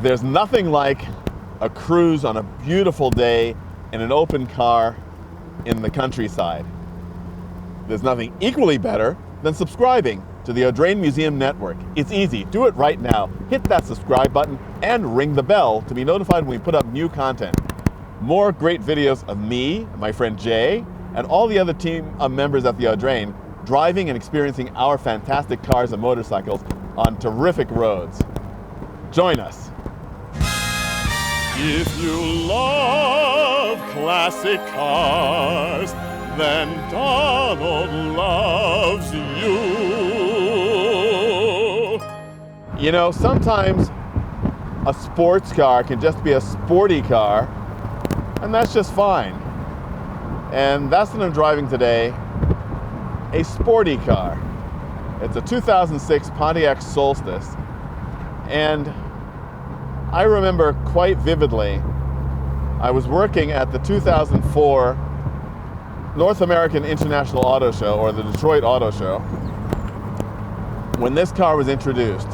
There's nothing like a cruise on a beautiful day in an open car in the countryside. There's nothing equally better than subscribing to the Audrain Museum Network. It's easy. Do it right now. Hit that subscribe button and ring the bell to be notified when we put up new content. More great videos of me, my friend Jay, and all the other team members at the Audrain driving and experiencing our fantastic cars and motorcycles on terrific roads. Join us. If you love classic cars, then Donald loves you. You know, sometimes a sports car can just be a sporty car, and that's just fine. And that's what I'm driving today, a sporty car. It's a 2006 Pontiac Solstice, and I remember quite vividly, I was working at the 2004 North American International Auto Show, or the Detroit Auto Show, when this car was introduced.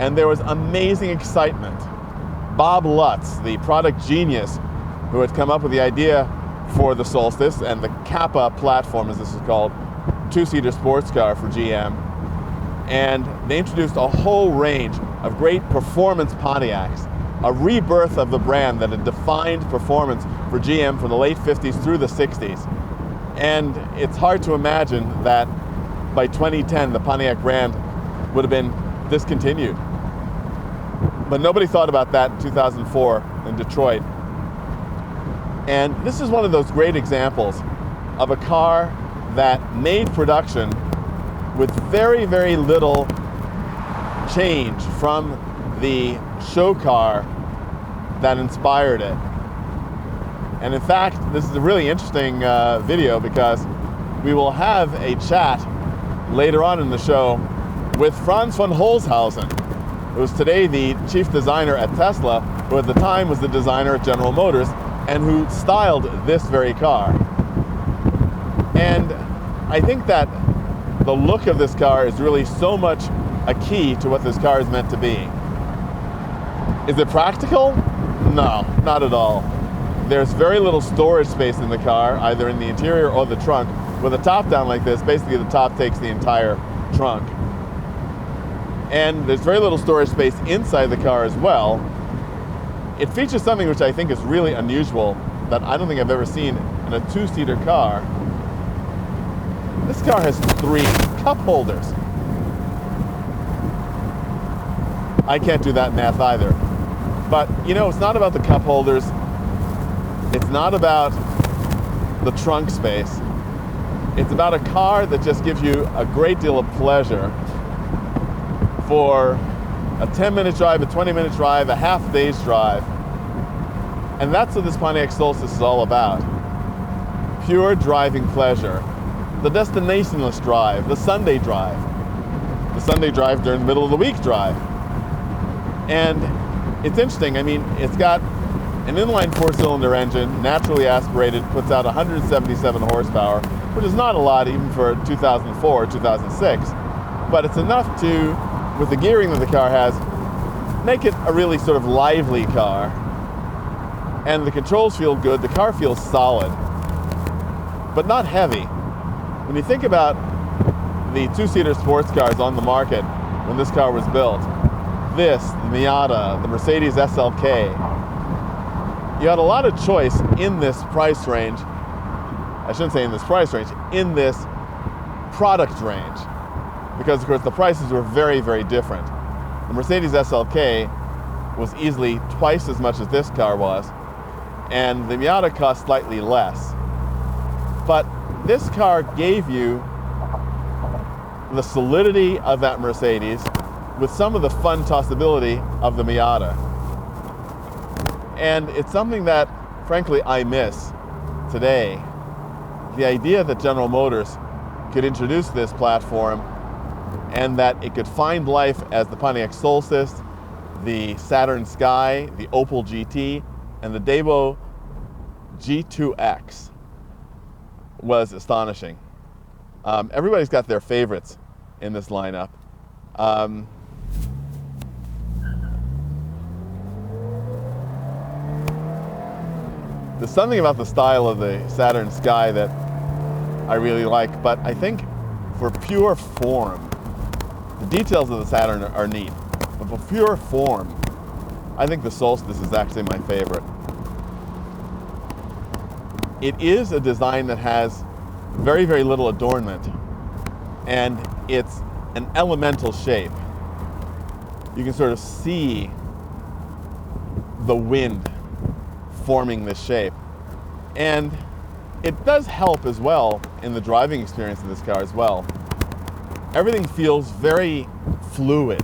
And there was amazing excitement. Bob Lutz, the product genius who had come up with the idea for the Solstice and the Kappa platform, as this is called, two-seater sports car for GM. And they introduced a whole range of great performance Pontiacs, a rebirth of the brand that had defined performance for GM from the late 50s through the 60s. And it's hard to imagine that by 2010 the Pontiac brand would have been discontinued. But nobody thought about that in 2004 in Detroit. And this is one of those great examples of a car that made production with very, very little change from the show car that inspired it. And in fact, this is a really interesting video because we will have a chat later on in the show with Franz von Holzhausen, who is today the chief designer at Tesla, who at the time was the designer at General Motors, and who styled this very car. And I think that the look of this car is really so much a key to what this car is meant to be. Is it practical? No, not at all. There's very little storage space in the car, either in the interior or the trunk. With a top down like this, basically the top takes the entire trunk. And there's very little storage space inside the car as well. It features something which I think is really unusual that I don't think I've ever seen in a two-seater car. This car has 3 cup holders. I can't do that math either. But, you know, it's not about the cup holders. It's not about the trunk space. It's about a car that just gives you a great deal of pleasure for a 10-minute drive, a 20-minute drive, a half-day's drive. And that's what this Pontiac Solstice is all about. Pure driving pleasure. The destinationless drive, the Sunday drive. The Sunday drive during the middle of the week drive. And it's interesting, I mean, it's got an inline 4-cylinder engine, naturally aspirated, puts out 177 horsepower, which is not a lot even for 2004 or 2006, but it's enough to, with the gearing that the car has, make it a really sort of lively car. And the controls feel good, the car feels solid, but not heavy. When you think about the two-seater sports cars on the market when this car was built, this, the Miata, the Mercedes SLK, you had a lot of choice in this price range. I shouldn't say in this price range, in this product range. Because of course the prices were very, very different. The Mercedes SLK was easily twice as much as this car was, and the Miata cost slightly less. But this car gave you the solidity of that Mercedes with some of the fun tossability of the Miata. And it's something that, frankly, I miss today. The idea that General Motors could introduce this platform and that it could find life as the Pontiac Solstice, the Saturn Sky, the Opel GT, and the Daewoo G2X was astonishing. Everybody's got their favorites in this lineup. There's something about the style of the Saturn Sky that I really like, but I think for pure form, the details of the Saturn are neat, but for pure form, I think the Solstice is actually my favorite. It is a design that has very, very little adornment, and it's an elemental shape. You can sort of see the wind forming this shape. And it does help as well in the driving experience of this car as well. Everything feels very fluid.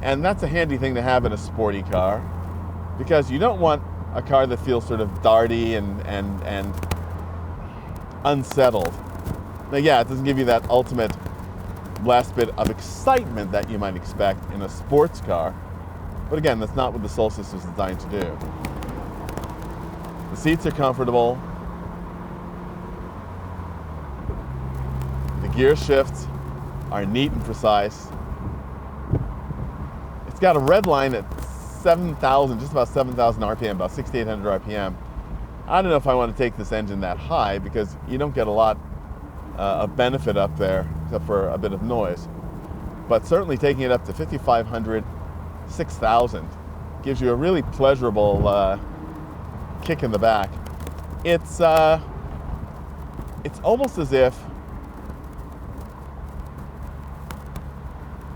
And that's a handy thing to have in a sporty car, because you don't want a car that feels sort of darty and unsettled. Now, yeah, it doesn't give you that ultimate last bit of excitement that you might expect in a sports car. But again, that's not what the Solstice was designed to do. The seats are comfortable. The gear shifts are neat and precise. It's got a red line at 7,000, just about 7,000 RPM, about 6,800 RPM. I don't know if I want to take this engine that high, because you don't get a lot of benefit up there, except for a bit of noise. But certainly taking it up to 5,500, 6,000 gives you a really pleasurable kick in the back. It's almost as if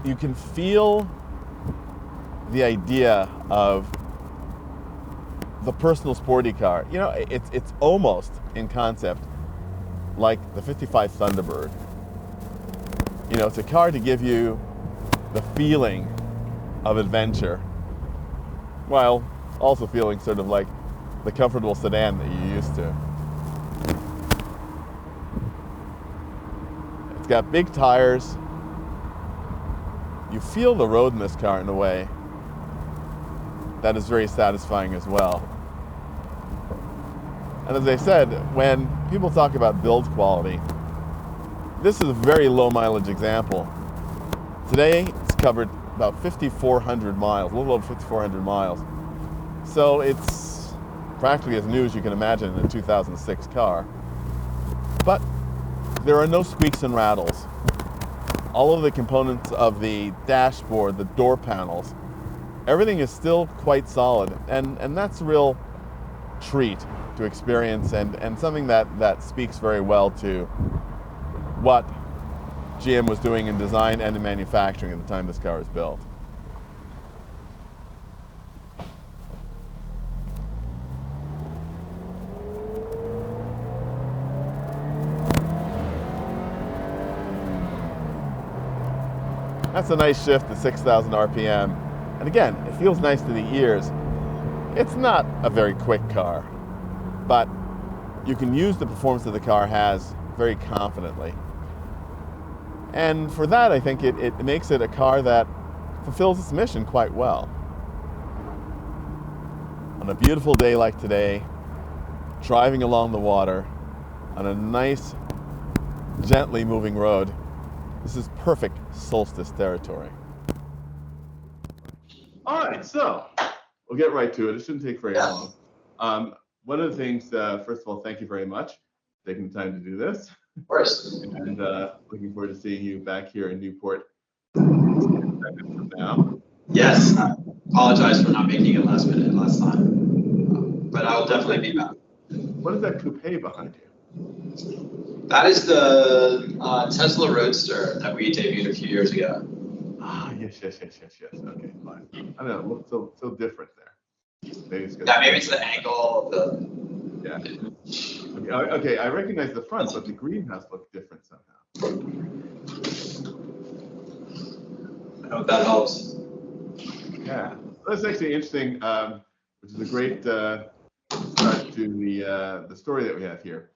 you can feel the idea of the personal sporty car. You know, it's almost in concept like the 55 Thunderbird. You know, it's a car to give you the feeling of adventure, while also feeling sort of like the comfortable sedan that you're used to. It's got big tires. You feel the road in this car in a way that is very satisfying as well. And as I said, when people talk about build quality, this is a very low mileage example. Today, it's covered about 5,400 miles, a little over 5,400 miles. So it's practically as new as you can imagine in a 2006 car. But there are no squeaks and rattles. All of the components of the dashboard, the door panels, everything is still quite solid. And that's a real treat to experience, and something that speaks very well to what GM was doing in design and in manufacturing at the time this car was built. That's a nice shift at 6,000 RPM. And again, it feels nice to the ears. It's not a very quick car, but you can use the performance that the car has very confidently. And for that, I think it makes it a car that fulfills its mission quite well. On a beautiful day like today, driving along the water on a nice, gently moving road, this is perfect Solstice territory. All right, so we'll get right to it. It shouldn't take very long. One of the things, first of all, thank you very much for taking the time to do this. Of course. And looking forward to seeing you back here in Newport from now. Yes, I apologize for not making it last time, but I will definitely be back. What is that coupe behind you? That is the Tesla Roadster that we debuted a few years ago. Ah, yes. Okay, fine. I don't know, it looks so different there. Maybe it's maybe it's the angle of the... Yeah. Okay, I recognize the front, but the greenhouse looks different somehow. I hope that helps. Yeah, that's actually interesting, which is a great start to the story that we have here,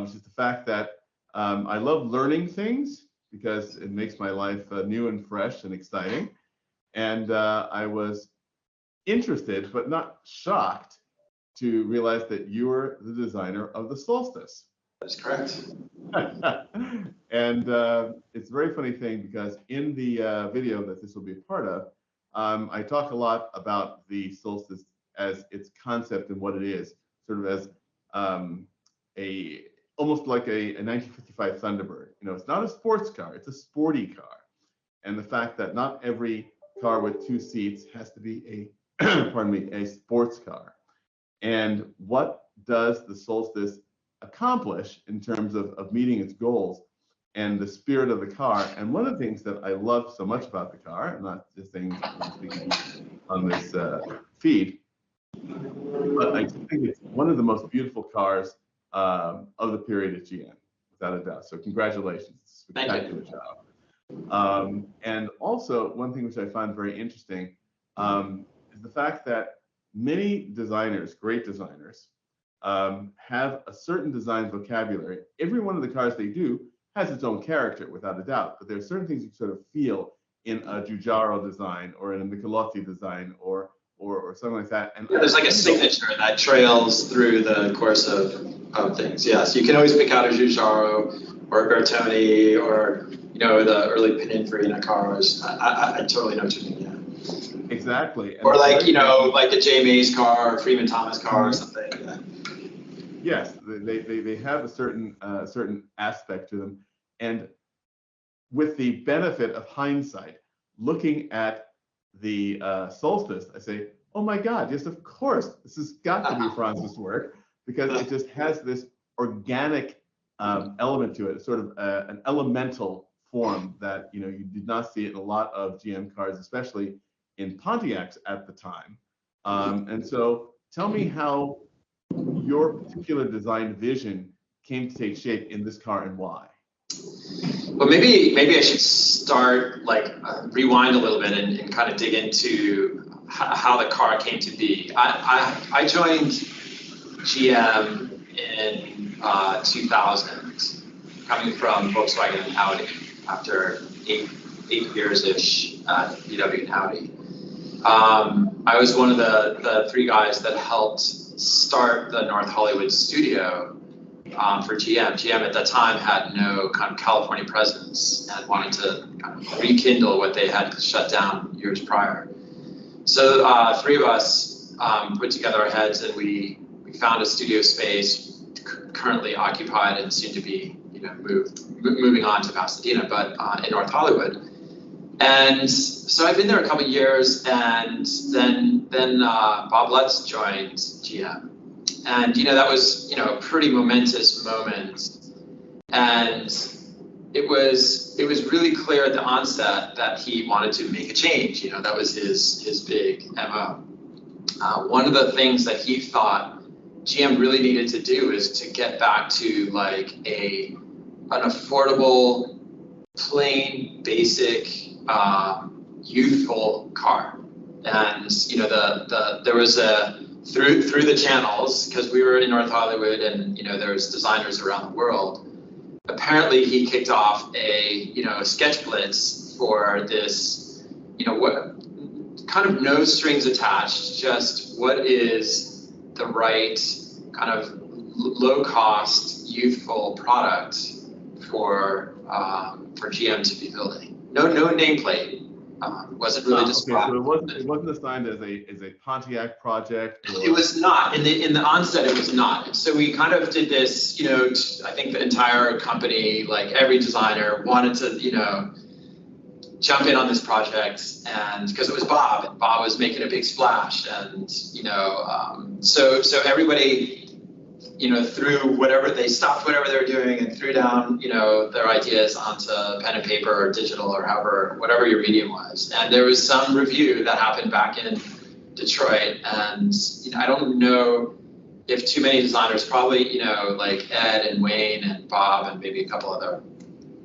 which is the fact that I love learning things because it makes my life new and fresh and exciting. And I was interested, but not shocked, to realize that you were the designer of the Solstice. That's correct. And it's a very funny thing, because in the video that this will be a part of, I talk a lot about the Solstice as its concept and what it is, sort of as almost like a 1955 Thunderbird. You know, it's not a sports car, it's a sporty car. And the fact that not every car with 2 seats has to be a, pardon me, a sports car. And what does the Solstice accomplish in terms of meeting its goals and the spirit of the car? And one of the things that I love so much about the car, I'm not just saying on this feed, but I think it's one of the most beautiful cars of the period at GM, without a doubt. So congratulations, spectacular job. And also, one thing which I find very interesting is the fact that many designers, great designers, have a certain design vocabulary. Every one of the cars they do has its own character, without a doubt, but there are certain things you sort of feel in a Giugiaro design or in a Michelotti design or something like that. And yeah, there's like a signature that trails through the course of things. Yeah, so you can always pick out a Giugiaro or a Bertoni or, you know, the early Pininfarina cars. I totally know what you mean, yeah. Exactly. And or like, you know, like a J. Mays car or Freeman Thomas car or something. Yeah. Yes, they have a certain aspect to them. And with the benefit of hindsight, looking at the Solstice, I say, oh my God, yes, of course, this has got to be Franz's work, because it just has this organic element to it, sort of an elemental form that, you know, you did not see it in a lot of GM cars, especially in Pontiacs at the time. And so tell me how your particular design vision came to take shape in this car and why. Well, maybe I should start, like, rewind a little bit and kind of dig into how the car came to be. I joined GM in 2000, coming from Volkswagen and Audi after eight years-ish at VW and Audi. I was one of the 3 guys that helped start the North Hollywood studio for GM. GM at that time had no kind of California presence and wanted to kind of rekindle what they had shut down years prior. So 3 of us put together our heads and we found a studio space currently occupied and soon to be, you know, moving on to Pasadena, but in North Hollywood. And so I've been there a couple of years, and then Bob Lutz joined GM. And, you know, that was, you know, a pretty momentous moment. And it was really clear at the onset that he wanted to make a change. You know, that was his big MO. One of the things that he thought GM really needed to do is to get back to like an affordable, plain, basic, youthful car. And, you know, there was through the channels, because we were in North Hollywood and, you know, there's designers around the world. Apparently he kicked off a sketch blitz for this, you know, what kind of no strings attached, just what is the right kind of low cost, youthful product for GM to be building. No nameplate. Wasn't really described. Okay, so it wasn't assigned as a Pontiac project. Or... It was not in the onset. It was not. So we kind of did this. You know, I think the entire company, like every designer, wanted to, you know, jump in on this project, and because it was Bob, and Bob was making a big splash, and you know, so everybody, you know, they stopped whatever they were doing and threw down, you know, their ideas onto pen and paper or digital or whatever your medium was. And there was some review that happened back in Detroit, and you know, I don't know if too many designers, probably, you know, like Ed and Wayne and Bob and maybe a couple other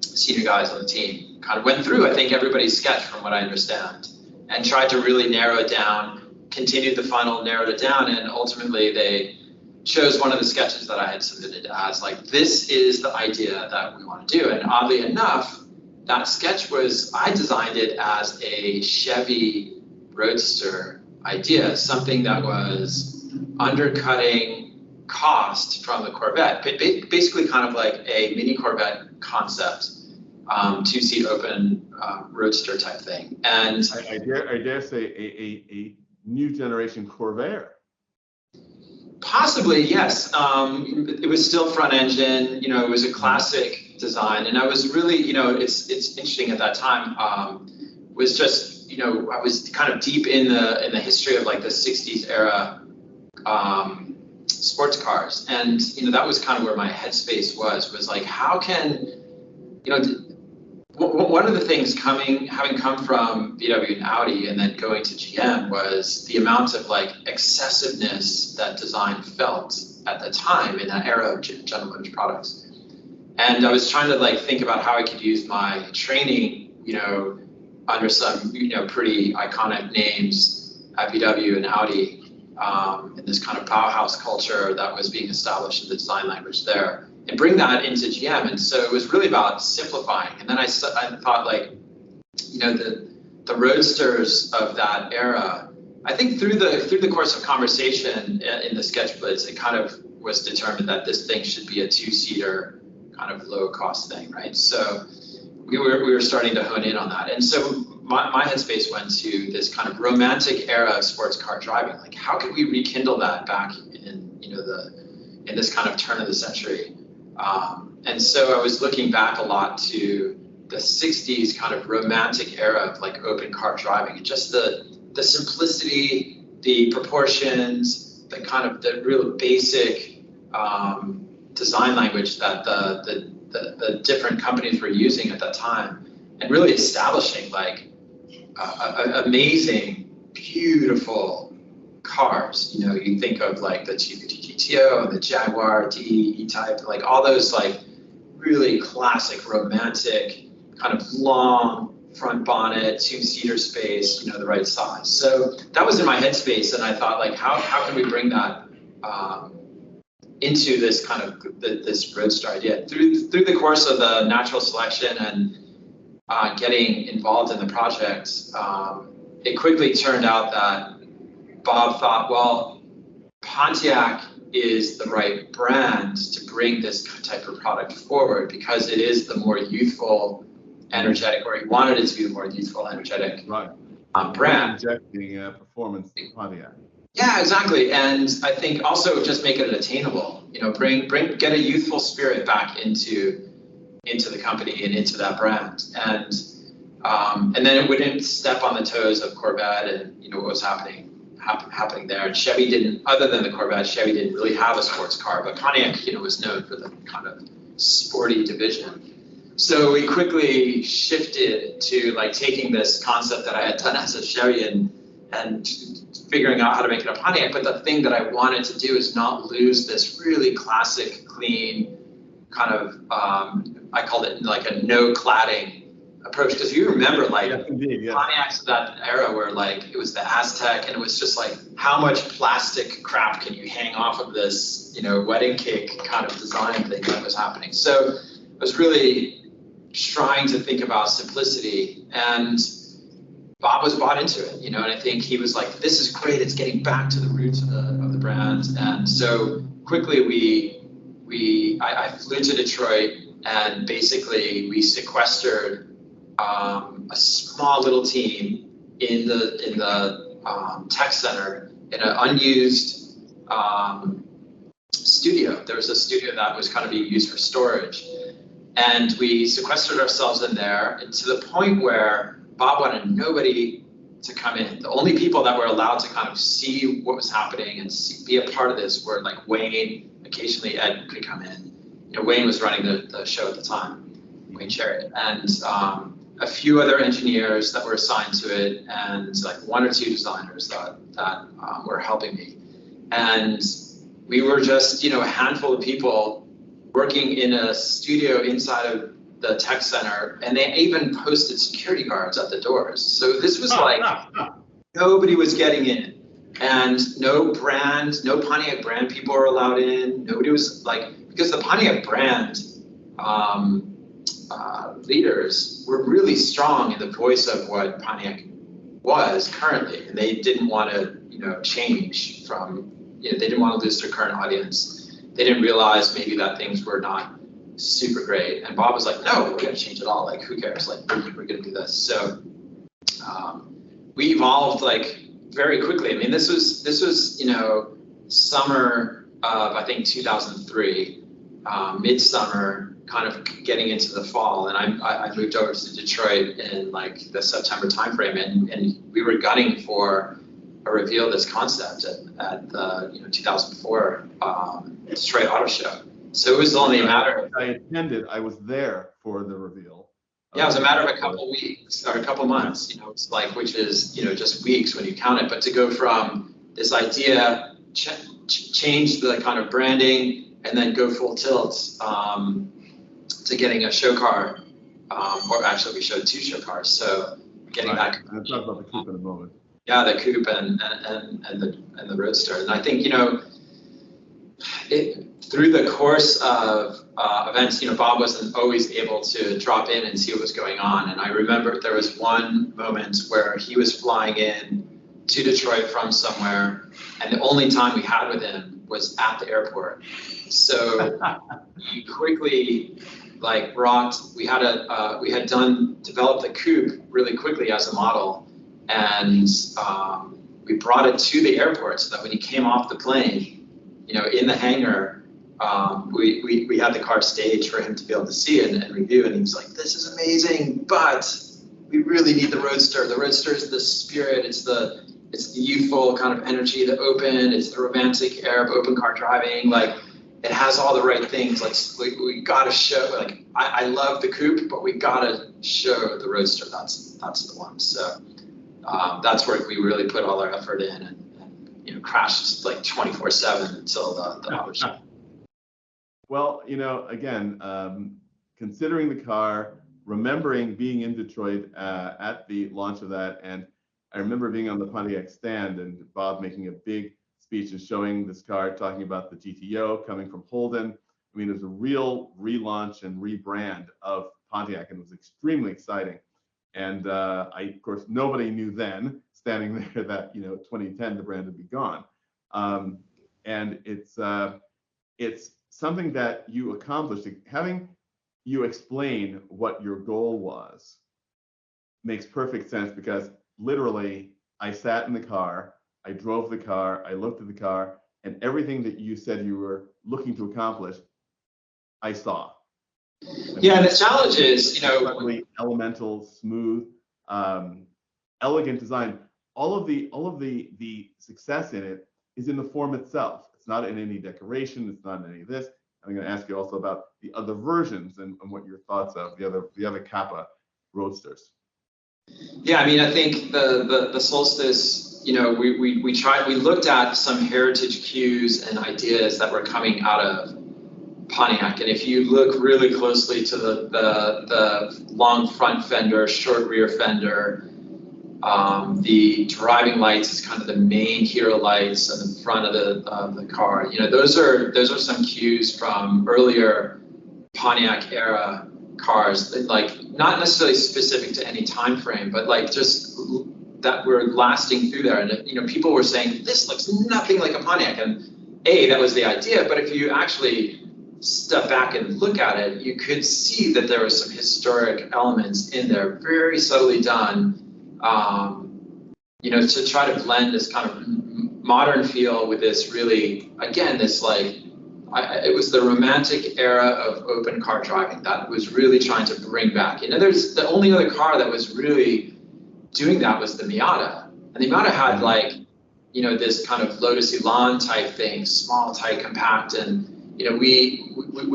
senior guys on the team, kind of went through, I think, everybody's sketch from what I understand, and tried to really narrow it down, continued the funnel, narrowed it down, and ultimately they chose one of the sketches that I had submitted as like, this is the idea that we want to do. And oddly enough, that sketch I designed it as a Chevy Roadster idea, something that was undercutting cost from the Corvette, basically kind of like a mini Corvette concept, 2-seat open Roadster type thing. And I dare say a new generation Corvair. Possibly, yes. It was still front engine. You know, it was a classic design, and I was really, you know, it's interesting at that time. Was just, you know, I was kind of deep in the history of like the '60s era sports cars, and you know, that was kind of where my headspace was like, how can, you know, one of the things having come from VW and Audi and then going to GM was the amount of like excessiveness that design felt at the time in that era of General Motors products. And I was trying to like think about how I could use my training, you know, under some, you know, pretty iconic names at VW and Audi, in this kind of Bauhaus culture that was being established in the design language there, and bring that into GM. And so it was really about simplifying. And then I thought, like, you know, the roadsters of that era, I think through the course of conversation in the sketch blitz, it kind of was determined that this thing should be a two-seater kind of low cost thing, right? So we were starting to hone in on that. And so my headspace went to this kind of romantic era of sports car driving. Like, how could we rekindle that back in, you know, in this kind of turn of the century? And so I was looking back a lot to the '60s kind of romantic era of like open car driving, and just the simplicity, the proportions, the kind of the real basic design language that the different companies were using at that time, and really establishing like amazing, beautiful cars. You know, you think of like the GTO and the Jaguar DE E-Type, like all those like really classic, romantic, kind of long front bonnet, two-seater space, you know, the right size. So that was in my headspace, and I thought, like, how can we bring that into this kind of this roadster idea? Through the course of the natural selection and getting involved in the project, it quickly turned out that Bob thought, well, Pontiac is the right brand to bring this type of product forward, because it is the more youthful, energetic, or he wanted it to be the more youthful, energetic brand. Injecting performance in Pontiac. Yeah, exactly. And I think also just make it attainable. You know, get a youthful spirit back into the company and into that brand. And then it wouldn't step on the toes of Corvette and, you know, what was happening there. And Chevy didn't, other than the Corvette, Chevy didn't really have a sports car, but Pontiac, you know, was known for the kind of sporty division. So we quickly shifted to like taking this concept that I had done as a Chevy and figuring out how to make it a Pontiac. But the thing that I wanted to do is not lose this really classic, clean kind of, I called it like a no cladding approach, because you remember like Pontiacs of that era where like it was the Aztec, and it was just like, how much plastic crap can you hang off of this, you know, wedding cake kind of design thing that was happening. So I was really trying to think about simplicity, and Bob was bought into it, you know, and I think he was like, this is great, it's getting back to the roots of the brand. And so quickly I flew to Detroit, and basically we sequestered a small little team in the tech center in an unused studio. There was a studio that was kind of being used for storage, and we sequestered ourselves in there, and to the point where Bob wanted nobody to come in. The only people that were allowed to kind of see what was happening and be a part of this were like Wayne. Occasionally Ed could come in. You know, Wayne was running the show at the time, Wayne Chariot, and a few other engineers that were assigned to it, and like one or two designers that were helping me. And we were just, you know, a handful of people working in a studio inside of the tech center, and they even posted security guards at the doors. So this was like, nobody was getting in, and no Pontiac brand people were allowed in. Nobody was like, because the Pontiac brand leaders were really strong in the voice of what Pontiac was currently, and they didn't want to, you know, change from, you know, they didn't want to lose their current audience. They didn't realize maybe that things were not super great. And Bob was like, no, we're going to change it all. Like, who cares? Like, we're going to do this. So we evolved like very quickly. I mean, this was, you know, summer of, I think, 2003, midsummer, kind of getting into the fall, and I moved over to Detroit in like the September timeframe, and we were gunning for a reveal of this concept at the 2004 Detroit Auto Show. So it was only a matter of, I attended. I was there for the reveal. yeah, it was a matter of a couple weeks or a couple months. It's like, which is just weeks when you count it. But to go from this idea, change the kind of branding, and then go full tilt to getting a show car, or actually we showed 2 show cars. So getting that. I'll talk about the coupe in a moment. Yeah, the coupe and the Roadster, and I think through the course of events, Bob wasn't always able to drop in and see what was going on. And I remember there was one moment where he was flying in to Detroit from somewhere, and the only time we had with him was at the airport. So he quickly we had developed the coupe really quickly as a model, and we brought it to the airport so that when he came off the plane, in the hangar, we had the car staged for him to be able to see it and review, and he was like, "This is amazing, but we really need the Roadster. The Roadster is the spirit. It's the youthful kind of energy, the open. It's the romantic air of open car driving. Like, it has all the right things. Like, we gotta show. Like, I love the coupe, but we gotta show the Roadster. That's the one." So that's where we really put all our effort in, and crashed like 24/7 until the auto show. Well, again, considering the car, remembering being in Detroit at the launch of that, and I remember being on the Pontiac stand and Bob making a big speech and showing this car, talking about the GTO coming from Holden. I mean, it was a real relaunch and rebrand of Pontiac, and it was extremely exciting. And of course, nobody knew then, standing there, that 2010 the brand would be gone. And it's something that you accomplished. Having you explain what your goal was makes perfect sense, because literally I sat in the car, I drove the car, I looked at the car, and everything that you said you were looking to accomplish, I saw. Yeah, the challenge is, elemental, smooth, elegant design. All of the success in it is in the form itself. It's not in any decoration. It's not in any of this. I'm going to ask you also about the other versions and what your thoughts of the other Kappa Roadsters. Yeah, I mean, I think the Solstice, we looked at some heritage cues and ideas that were coming out of Pontiac, and if you look really closely to the long front fender, short rear fender, the driving lights is kind of the main hero lights on the front of the car. Those are some cues from earlier Pontiac era cars that, like, not necessarily specific to any time frame, but like just that were lasting through there. And people were saying, this looks nothing like a Pontiac, and that was the idea. But if you actually step back and look at it, you could see that there was some historic elements in there, very subtly done, to try to blend this kind of modern feel with this really, again, this like, it was the romantic era of open car driving that was really trying to bring back. There's the only other car that was really doing that was the Miata, and the Miata had like, this kind of Lotus Elan type thing, small, tight, compact, and we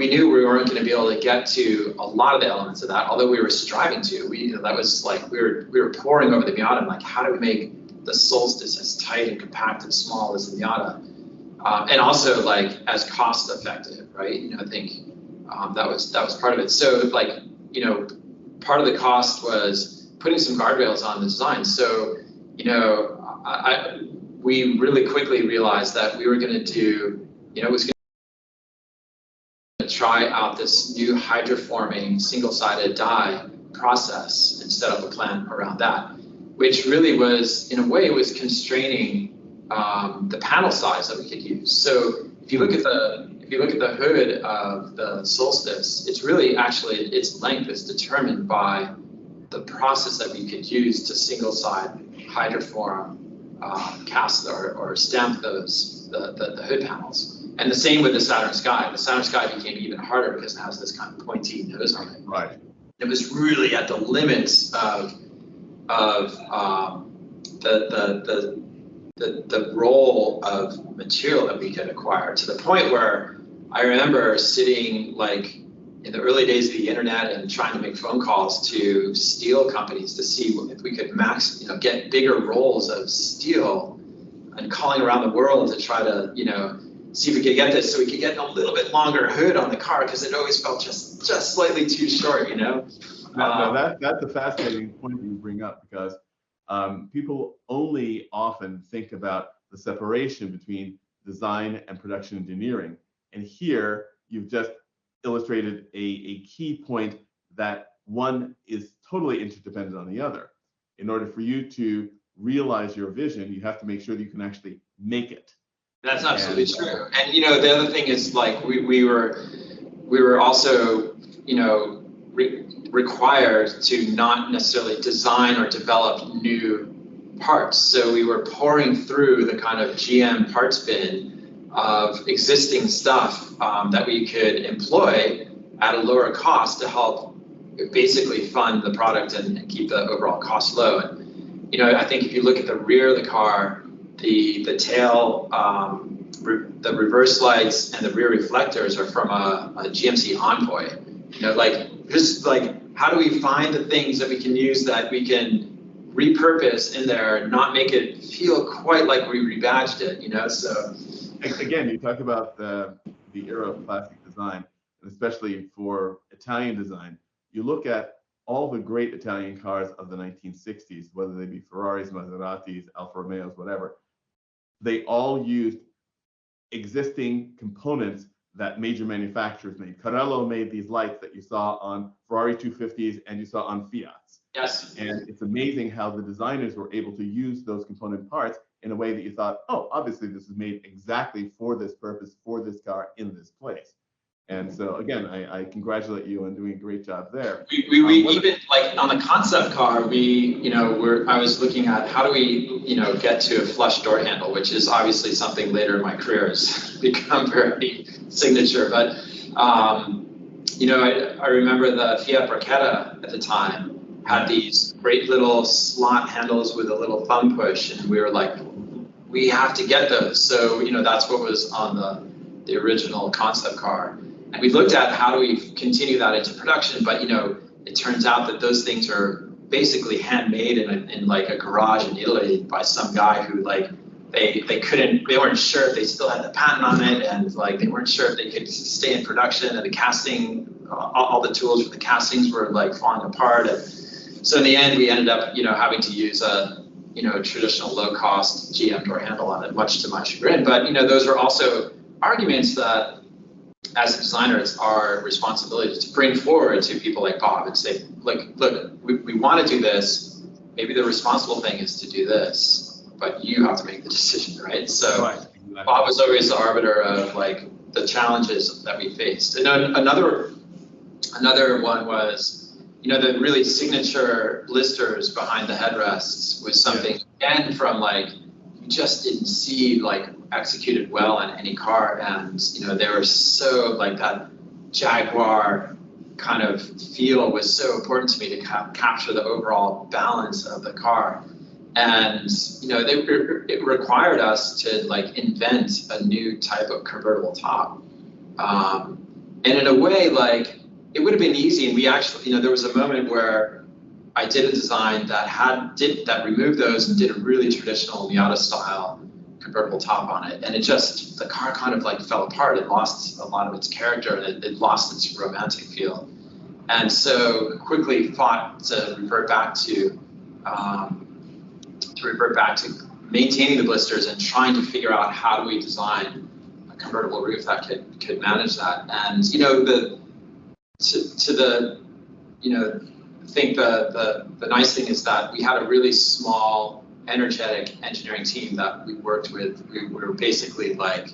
knew we weren't going to be able to get to a lot of the elements of that, although we were striving to. That was like we were pouring over the Miata, and like, how do we make the Solstice as tight and compact and small as the Miata, and also like as cost effective, right? I think that was part of it. So like, part of the cost was putting some guardrails on the design. So we really quickly realized that we were going to do, it was going to try out this new hydroforming single-sided die process and set up a plan around that, which really was, in a way, was constraining the panel size that we could use. So if you look at the hood of the Solstice, it's really actually, its length is determined by the process that we could use to single-side hydroform cast or stamp the hood panels. And the same with the Saturn Sky. The Saturn Sky became even harder because it has this kind of pointy nose on it. Right. It was really at the limits of the role of material that we could acquire, to the point where I remember sitting like in the early days of the internet and trying to make phone calls to steel companies to see if we could get bigger rolls of steel, and calling around the world to try to, see if we could get this so we could get a little bit longer hood on the car, because it always felt just slightly too short, That's a fascinating point that you bring up, because people only often think about the separation between design and production engineering. And here you've just illustrated a key point, that one is totally interdependent on the other. In order for you to realize your vision, you have to make sure that you can actually make it. That's absolutely true. And the other thing is, like, we were also required to not necessarily design or develop new parts. So we were pouring through the kind of GM parts bin of existing stuff that we could employ at a lower cost to help basically fund the product and keep the overall cost low. And I think if you look at the rear of the car, the tail, the reverse lights, and the rear reflectors are from a GMC Envoy. How do we find the things that we can use that we can repurpose in there and not make it feel quite like we rebadged it, So again, you talk about the era of classic design, and especially for Italian design. You look at all the great Italian cars of the 1960s, whether they be Ferraris, Maseratis, Alfa Romeos, whatever. They all used existing components that major manufacturers made. Carello made these lights that you saw on Ferrari 250s and you saw on Fiats. Yes. And it's amazing how the designers were able to use those component parts in a way that you thought, oh, obviously this is made exactly for this purpose, for this car, in this place. And so again, I congratulate you on doing a great job there. We even, like, on the concept car, I was looking at how do we, get to a flush door handle, which is obviously something later in my career has become very signature. But, I remember the Fiat Barchetta at the time had these great little slot handles with a little thumb push, and we were like, we have to get those. So, that's what was on the original concept car. And we looked at how do we continue that into production, but it turns out that those things are basically handmade in like a garage in Italy by some guy who, like, they weren't sure if they still had the patent on it, and like they weren't sure if they could stay in production, and the casting, all the tools for the castings were like falling apart. And so in the end, we ended up having to use a traditional low cost GM door handle on it, much to my chagrin. But those are also arguments that, as a designer, it's our responsibility to bring forward to people like Bob and say, look, we want to do this. Maybe the responsible thing is to do this, but you have to make the decision, right? So right. Bob was always the arbiter of like the challenges that we faced. And another one was, the really signature blisters behind the headrests was something, again, from like, you just didn't see like executed well in any car, and they were so, like, that Jaguar kind of feel was so important to me to capture the overall balance of the car. And it required us to like invent a new type of convertible top, and in a way, like, it would have been easy, and we actually, there was a moment where I did a design that removed those and did a really traditional Miata style convertible top on it, and the car kind of like fell apart. It lost a lot of its character, and it lost its romantic feel. And so quickly fought to revert back to maintaining the blisters and trying to figure out how do we design a convertible roof that could manage that. And I think the nice thing is that we had a really small, energetic engineering team that we worked with. We were basically like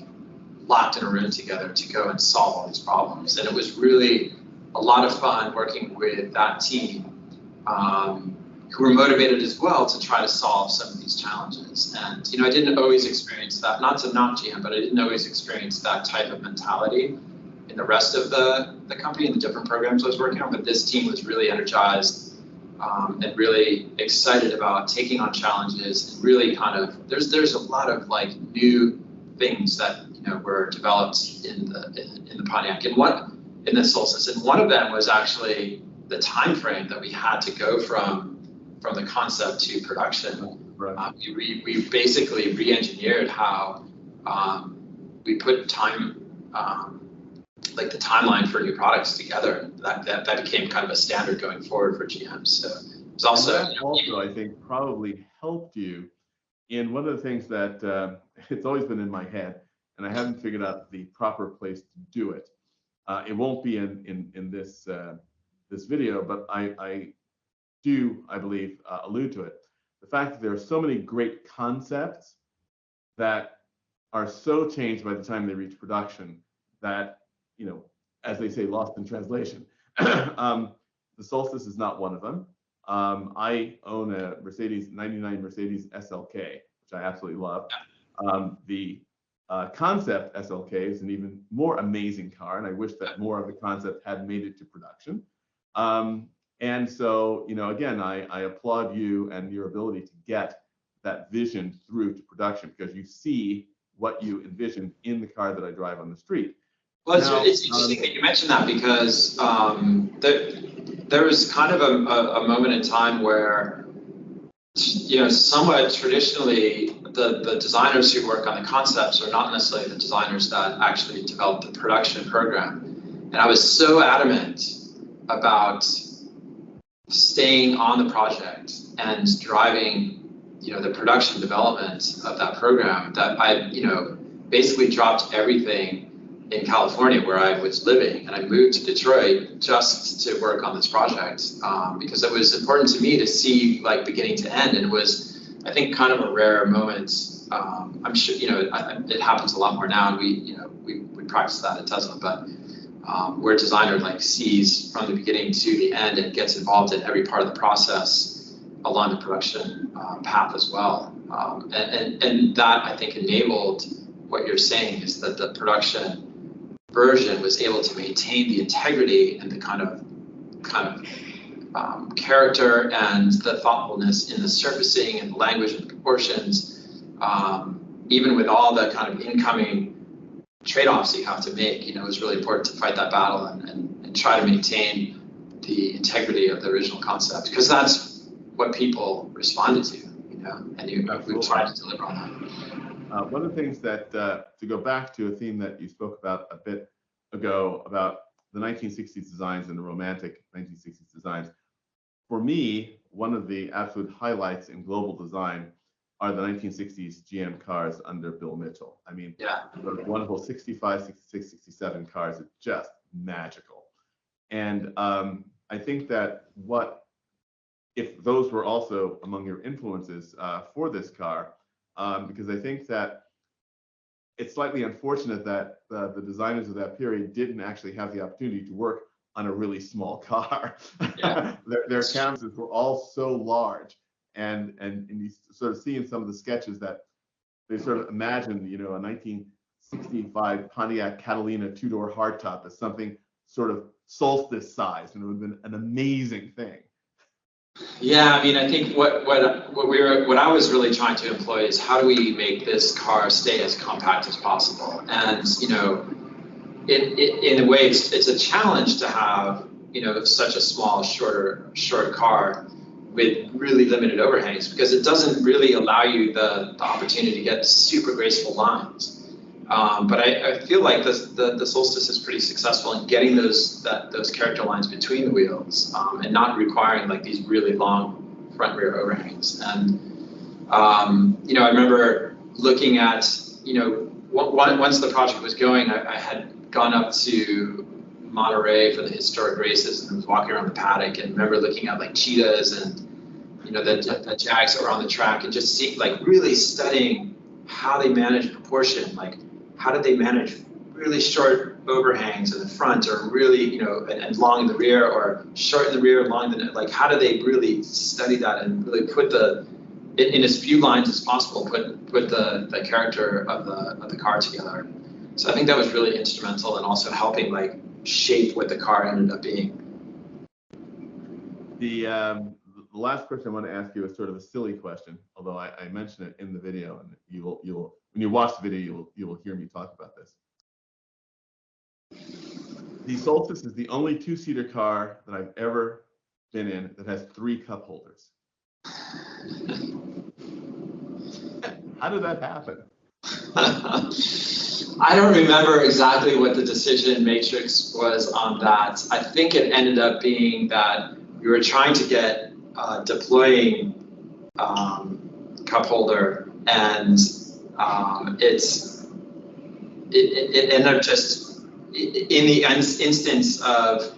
locked in a room together to go and solve all these problems. And it was really a lot of fun working with that team. who were motivated as well to try to solve some of these challenges. And I didn't always experience that, not to knock GM, but I didn't always experience that type of mentality in the rest of the company and the different programs I was working on. But this team was really energized and really excited about taking on challenges, and really kind of there's a lot of like new things that were developed in the Pontiac in the Solstice, and one of them was actually the time frame that we had to go from the concept to production. Right. We basically re-engineered how we put time, like the timeline for new products together. That became kind of a standard going forward for GM. So it's also I think probably helped you in one of the things that it's always been in my head, and I haven't figured out the proper place to do it. It won't be in this this video, but I do, I believe, allude to it. The fact that there are so many great concepts that are so changed by the time they reach production that, as they say, lost in translation. The Solstice is not one of them. I own a Mercedes 99 Mercedes SLK, which I absolutely love. The concept SLK is an even more amazing car, and I wish that more of the concept had made it to production. And so, again, I applaud you and your ability to get that vision through to production, because you see what you envisioned in the car that I drive on the street. Well, it's interesting that you mentioned that, because there was kind of a moment in time where, somewhat traditionally, the designers who work on the concepts are not necessarily the designers that actually develop the production program. And I was so adamant about staying on the project and driving, the production development of that program, that I, basically dropped everything in California where I was living, and I moved to Detroit just to work on this project, because it was important to me to see like beginning to end. And it was, I think, kind of a rare moment. I'm sure, it happens a lot more now, and we practice that at Tesla, but where a designer like sees from the beginning to the end and gets involved in every part of the process along the production path as well. And that, I think, enabled what you're saying, is that the production version was able to maintain the integrity and the kind of character and the thoughtfulness in the surfacing and the language and the proportions, even with all the kind of incoming trade-offs you have to make. It was really important to fight that battle and try to maintain the integrity of the original concept, because that's what people responded to, and we've tried to deliver on that. One of the things that, to go back to a theme that you spoke about a bit ago, about the 1960s designs and the romantic 1960s designs, for me, one of the absolute highlights in global design are the 1960s GM cars under Bill Mitchell. I mean, the wonderful 65, 66, 67 cars are just magical. And I think that if those were also among your influences for this car, because I think that it's slightly unfortunate that the designers of that period didn't actually have the opportunity to work on a really small car. Yeah. Their canvases were all so large, and you sort of see in some of the sketches that they sort of imagine, a 1965 Pontiac Catalina two-door hardtop as something sort of Solstice size, and it would have been an amazing thing. Yeah, I mean, I think what I was really trying to employ is, how do we make this car stay as compact as possible? And in a way, it's a challenge to have such a small, short car with really limited overhangs, because it doesn't really allow you the opportunity to get super graceful lines. But I feel like the Solstice is pretty successful in getting those character lines between the wheels, and not requiring like these really long front rear overhangs. And I remember looking at once the project was going, I had gone up to Monterey for the historic races, and I was walking around the paddock, and remember looking at like cheetahs and the Jags that were on the track, and just really studying how they manage proportion, like how did they manage really short overhangs in the front, or really, you know, and long in the rear, or short in the rear, long in the, like, how do they really study that and really put in as few lines as possible, put the character of the car together. So I think that was really instrumental in also helping like shape what the car ended up being. The last question I want to ask you is sort of a silly question, although I mentioned it in the video, and you'll when you watch the video, you will hear me talk about this. The Solstice is the only two-seater car that I've ever been in that has 3 cup holders. How did that happen? I don't remember exactly what the decision matrix was on that. I think it ended up being that we were trying to get deploying cup holder, and it ended up just in the instance of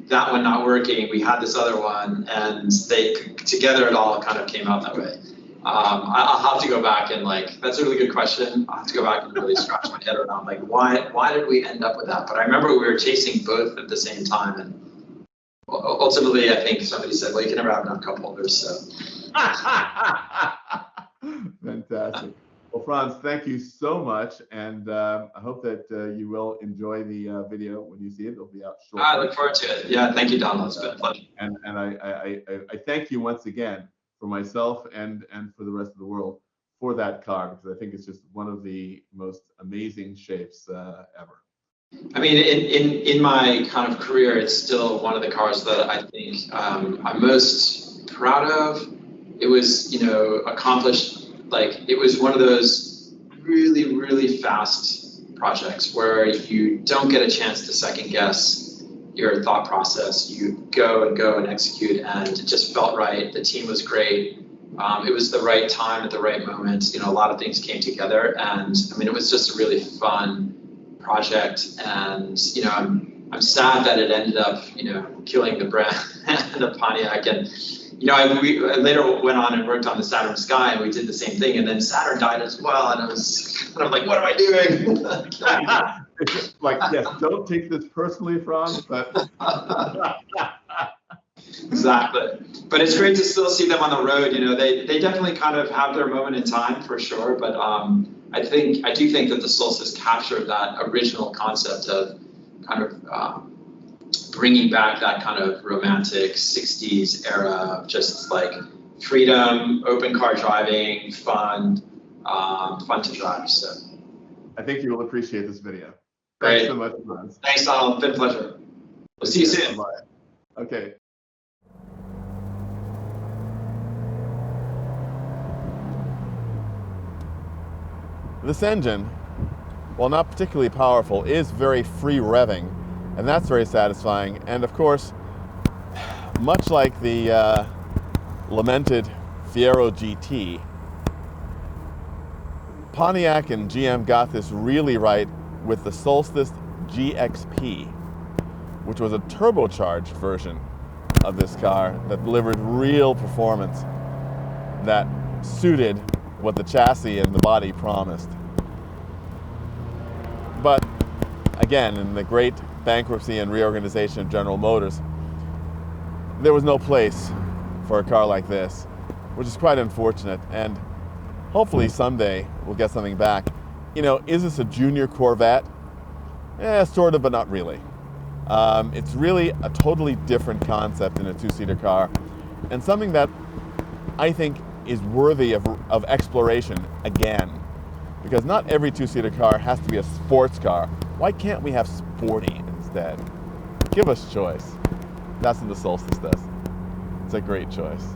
that one not working, we had this other one, and they together it all kind of came out that way. I'll have to go back and like, that's a really good question. I'll have to go back and really scratch my head around like why did we end up with that? But I remember we were chasing both at the same time, and ultimately I think somebody said, well, you can never have enough cup holders. So fantastic. Well, Franz, thank you so much, and I hope that you will enjoy the video when you see it. It'll be out shortly. I look forward to it. Yeah, thank you, Donald. It's been a pleasure. And I thank you once again for myself and for the rest of the world for that car, because I think it's just one of the most amazing shapes ever. I mean, in my kind of career, it's still one of the cars that I think I'm most proud of. It was, you know, accomplished, like it was one of those really, really fast projects where you don't get a chance to second guess your thought process. You go and execute, and it just felt right. The team was great. It was the right time at the right moment. You know, a lot of things came together, and I mean, it was just a really fun project. And you know, I'm sad that it ended up, you know, killing the brand of Pontiac. And you know, I later went on and worked on the Saturn Sky, and we did the same thing. And then Saturn died as well, and I was kind of like, what am I doing? Like, yes, don't take this personally, Franz, but exactly. But it's great to still see them on the road. You know, they definitely kind of have their moment in time for sure. But I do think that the Solstice captured that original concept of kind of bringing back that kind of romantic 60s era of just like freedom, open car driving, fun to drive. So I think you will appreciate this video. Great. Thanks so much, Franz. Thanks, Donald. Been a pleasure. We'll see you soon. Bye. Okay. This engine, while not particularly powerful, is very free revving, and that's very satisfying. And of course, much like the lamented Fiero GT, Pontiac and GM got this really right with the Solstice GXP, which was a turbocharged version of this car that delivered real performance that suited what the chassis and the body promised. But again, in the great bankruptcy and reorganization of General Motors, there was no place for a car like this, which is quite unfortunate. And hopefully someday we'll get something back. You know, is this a junior Corvette? Sort of, but not really. It's really a totally different concept in a two-seater car, and something that I think is worthy of exploration again. Because not every two-seater car has to be a sports car. Why can't we have Sporty instead? Give us choice. That's what the Solstice does. It's a great choice.